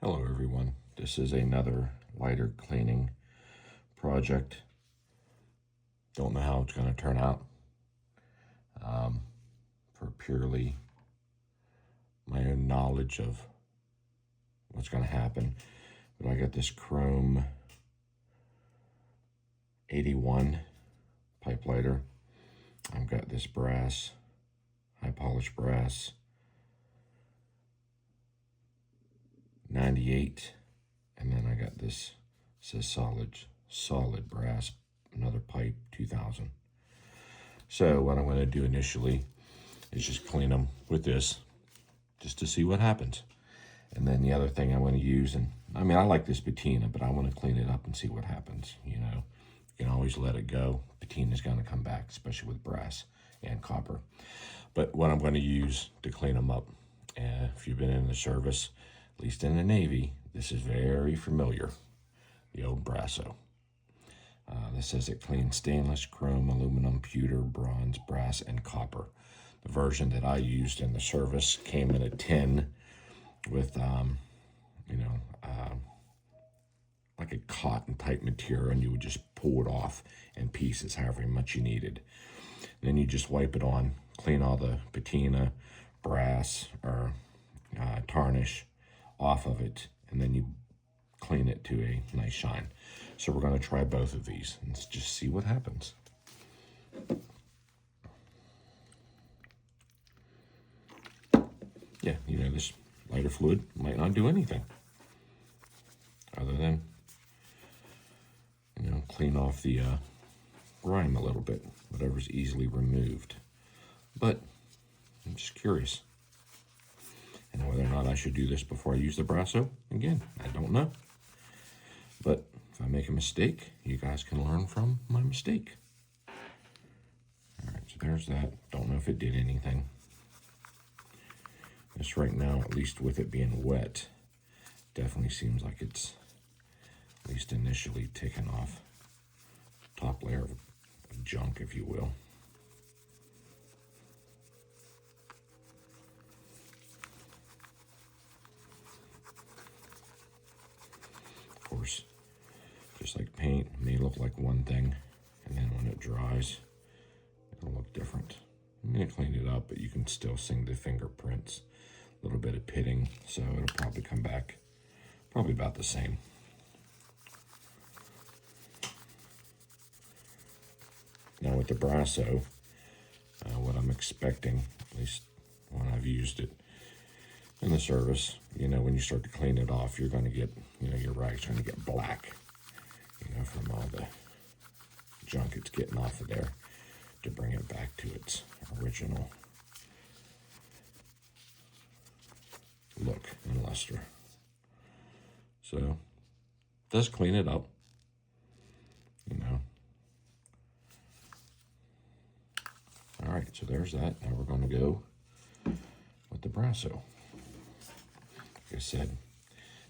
Hello everyone, this is another lighter cleaning project. Don't know how it's going to turn out for purely my own knowledge of what's going to happen. But I got this chrome 81 pipe lighter. I've got this brass, high polished brass 98, and then I got this, says solid brass, another pipe 2000. So what I'm going to do initially is just clean them with this, just to see what happens. And then the other thing I want to use, and I mean I like this patina, but I want to clean it up and see what happens. You know, you can always let it go. Patina's going to come back, especially with brass and copper. But what I'm going to use to clean them up, if you've been in the service, at least in the Navy, this is very familiar, the old Brasso. This says it cleans stainless, chrome, aluminum, pewter, bronze, brass, and copper. The version that I used in the service came in a tin with, like a cotton type material, and you would just pull it off in pieces, however much you needed. Then you just wipe it on, clean all the patina, brass, or tarnish off of it, and then you clean it to a nice shine. So we're going to try both of these and just see what happens. Yeah, you know, this lighter fluid might not do anything other than, you know, clean off the grime a little bit, whatever's easily removed. But I'm just curious. And whether or not I should do this before I use the Brasso, again, I don't know. But if I make a mistake, you guys can learn from my mistake. All right, so there's that. Don't know if it did anything. This right now, at least with it being wet, definitely seems like it's at least initially taken off the top layer of junk, if you will. Of course, just like paint, it may look like one thing, and then when it dries, it'll look different. I'm going to clean it up, but you can still see the fingerprints, a little bit of pitting, so it'll probably come back probably about the same. Now with the Brasso, what I'm expecting, at least when I've used it in the service, you know, when you start to clean it off, you're going to get, you know, your rag's going to get black, you know, from all the junk it's getting off of there, to bring it back to its original look and luster. So, it does clean it up, you know. All right, so there's that. Now we're going to go with the Brasso. Like I said,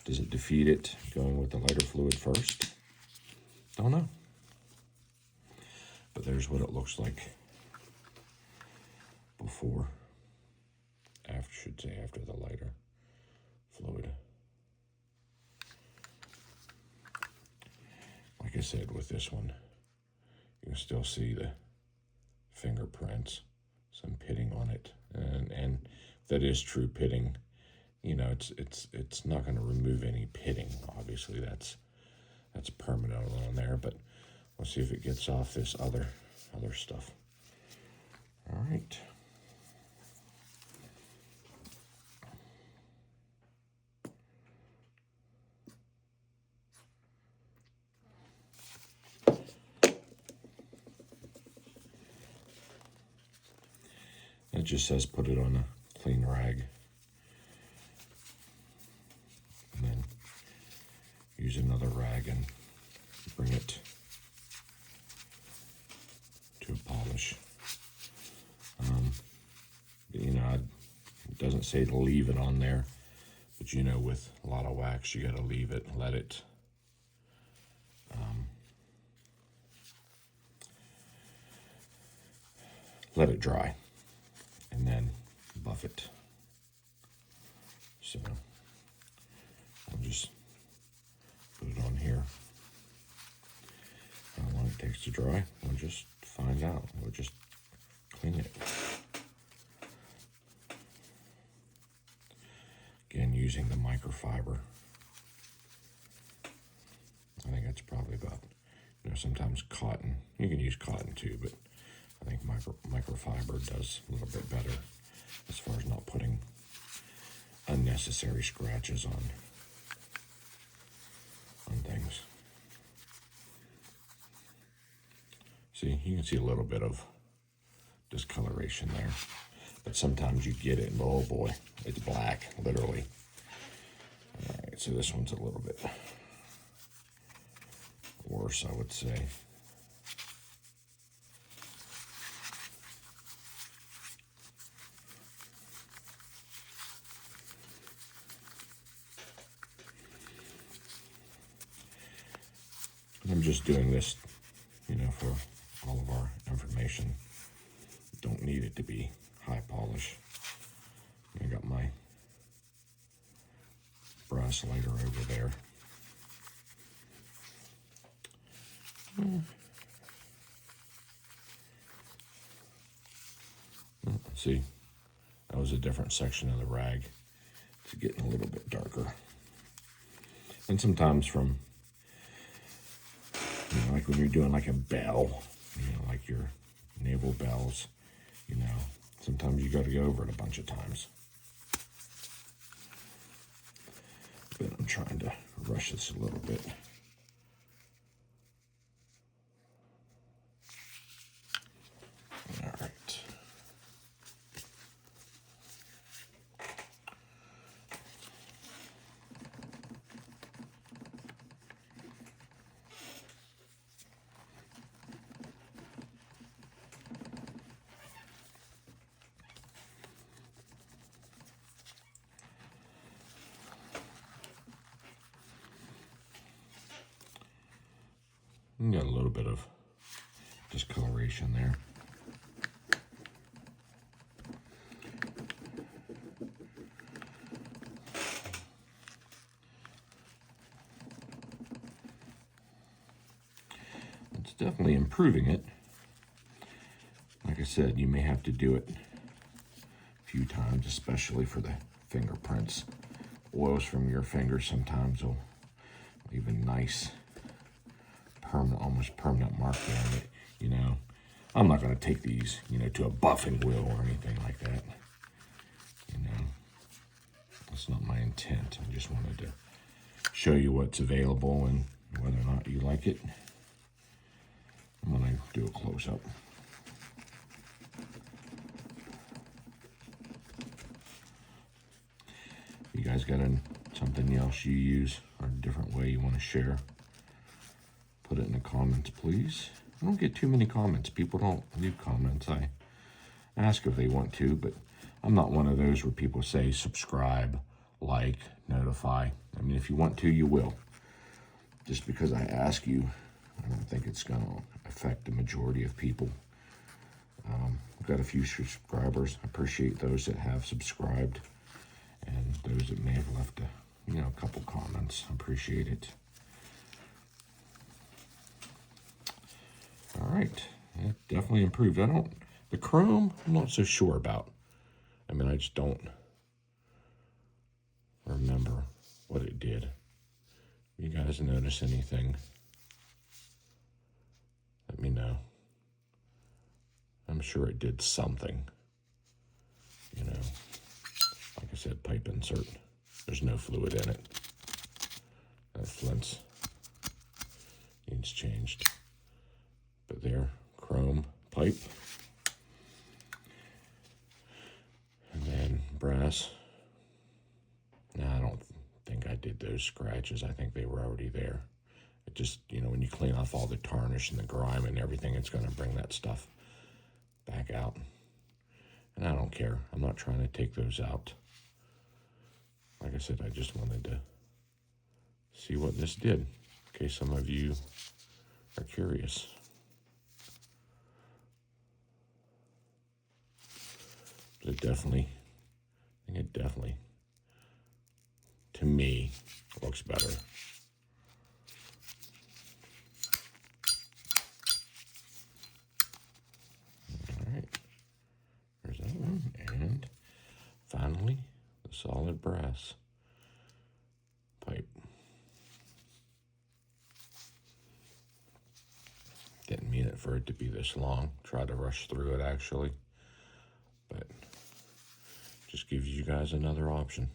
does it defeat it going with the lighter fluid first? Don't know. But there's what it looks like before, after the lighter fluid. Like I said, with this one, you can still see the fingerprints, some pitting on it, and that is true pitting. You know, it's not going to remove any pitting. Obviously, that's permanent on there. But we'll see if it gets off this other stuff. All right. It just says put it on a clean rag. And then use another rag and bring it to a polish. You know, it doesn't say to leave it on there, but you know, with a lot of wax, you got to leave it, let it dry, and then buff it. So I'll takes to dry, we'll just find out. We'll just clean it. Again, using the microfiber. I think that's probably about, sometimes cotton. You can use cotton too, but I think microfiber does a little bit better as far as not putting unnecessary scratches on things. See, you can see a little bit of discoloration there, but sometimes you get it and oh boy, it's black, literally. All right, so this one's a little bit worse, I would say. I'm just doing this, for all of our information. Don't need it to be high polish. I got my brass lighter over there. See, that was a different section of the rag. It's getting a little bit darker. And sometimes from, like when you're doing like a bell, like your naval bells, sometimes you got to go over it a bunch of times. But I'm trying to rush this a little bit. All right. You got a little bit of discoloration there. It's definitely improving it. Like I said, you may have to do it a few times, especially for the fingerprints. Oils from your fingers sometimes will leave a nice almost permanent mark on it, I'm not going to take these, to a buffing wheel or anything like that. That's not my intent. I just wanted to show you what's available and whether or not you like it. I'm going to do a close-up. You guys got something else you use or a different way you want to share? Put it in the comments, please. I don't get too many comments. People don't leave comments. I ask if they want to, but I'm not one of those where people say subscribe, like, notify. I mean, if you want to, you will. Just because I ask you, I don't think it's going to affect the majority of people. I've got a few subscribers. I appreciate those that have subscribed and those that may have left a couple comments. I appreciate it. All right, it definitely improved. The chrome, I'm not so sure about. I mean, I just don't remember what it did. You guys notice anything? Let me know. I'm sure it did something. Like I said, pipe insert. There's no fluid in it. That flint's needs changed. But there, chrome pipe. And then brass. No, I don't think I did those scratches. I think they were already there. It just, when you clean off all the tarnish and the grime and everything, it's going to bring that stuff back out. And I don't care. I'm not trying to take those out. Like I said, I just wanted to see what this did, in case some of you are curious. But it definitely, to me, looks better. solid brass pipe. Didn't mean it for it to be this long. Tried to rush through it actually, but just gives you guys another option.